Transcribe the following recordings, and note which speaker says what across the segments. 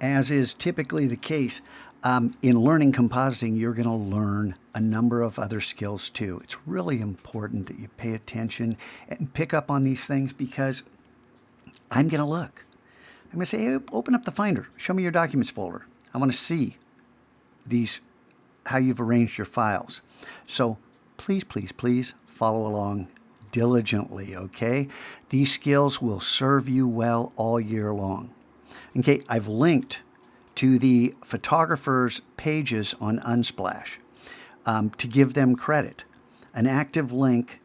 Speaker 1: as is typically the case, in learning compositing, you're going to learn a number of other skills too. It's really important that you pay attention and pick up on these things, because I'm going to look. I'm going to say, hey, open up the Finder. Show me your documents folder. I want to see these, how you've arranged your files. So please, please, please follow along diligently, okay? These skills will serve you well all year long. Okay, I've linked to the photographers' pages on Unsplash to give them credit. An active link,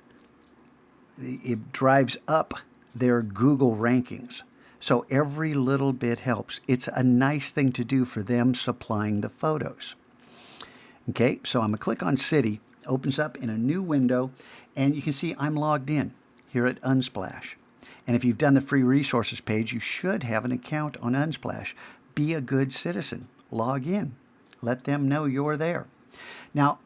Speaker 1: it drives up their Google rankings. So every little bit helps. It's a nice thing to do for them supplying the photos. Okay, so I'm going to click on City. Opens up in a new window, and you can see I'm logged in here at Unsplash. And if you've done the free resources page, you should have an account on Unsplash. Be a good citizen. Log in. Let them know you're there. Now,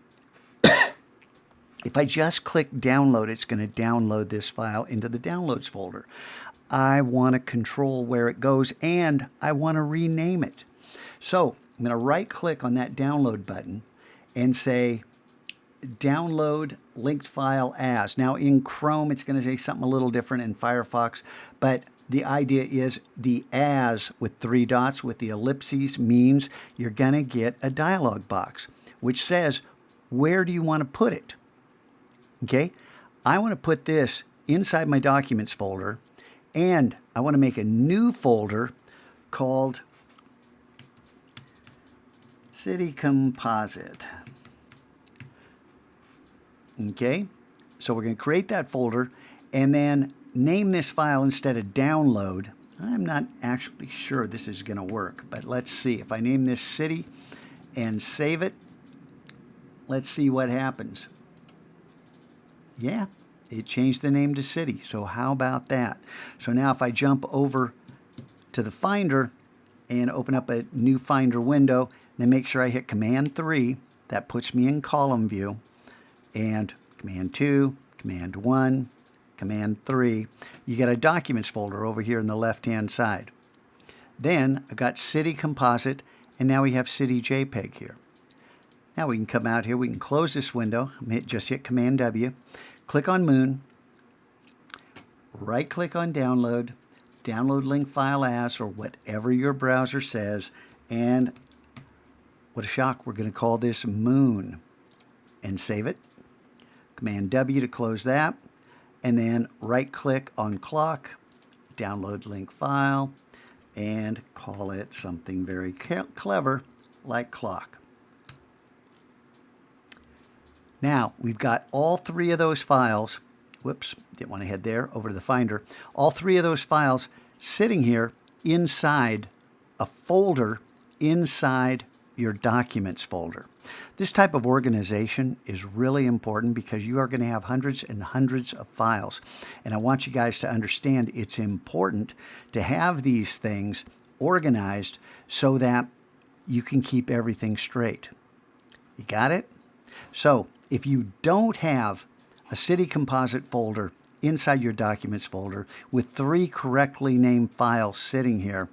Speaker 1: if I just click download, it's going to download this file into the downloads folder. I want to control where it goes, and I want to rename it. So I'm going to right click on that download button and say download linked file as. Now in Chrome it's going to say something a little different in Firefox, but the idea is the as with 3 dots with the ellipses means you're going to get a dialog box which says, where do you want to put it? Okay, I want to put this inside my documents folder, and I want to make a new folder called City Composite. Okay, so we're going to create that folder and then name this file instead of download. I'm not actually sure this is going to work, but let's see. If I name this City and save it, let's see what happens. Yeah, it changed the name to City. So how about that? So now if I jump over to the Finder and open up a new Finder window, then make sure I hit Command 3. That puts me in column view. And Command 2, Command 1, Command 3. You get a Documents folder over here on the left-hand side. Then I've got City Composite, and now we have City JPEG here. Now we can come out here, we can close this window, just hit Command W, click on Moon, right-click on Download, download link file as, or whatever your browser says, and what a shock, we're going to call this Moon, and save it. Command W to close that, and then right-click on Clock, download link file, and call it something very clever like Clock. Now, we've got all 3 of those files, whoops, didn't want to head there, over to the Finder, all 3 of those files sitting here inside a folder inside your Documents folder. This type of organization is really important because you are going to have hundreds and hundreds of files. And I want you guys to understand it's important to have these things organized so that you can keep everything straight. You got it? So if you don't have a City Composite folder inside your Documents folder with 3 correctly named files sitting here,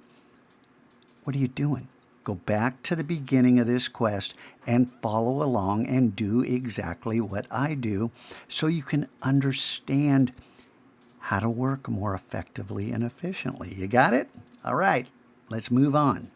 Speaker 1: what are you doing? Go back to the beginning of this quest and follow along and do exactly what I do so you can understand how to work more effectively and efficiently. You got it? All right, let's move on.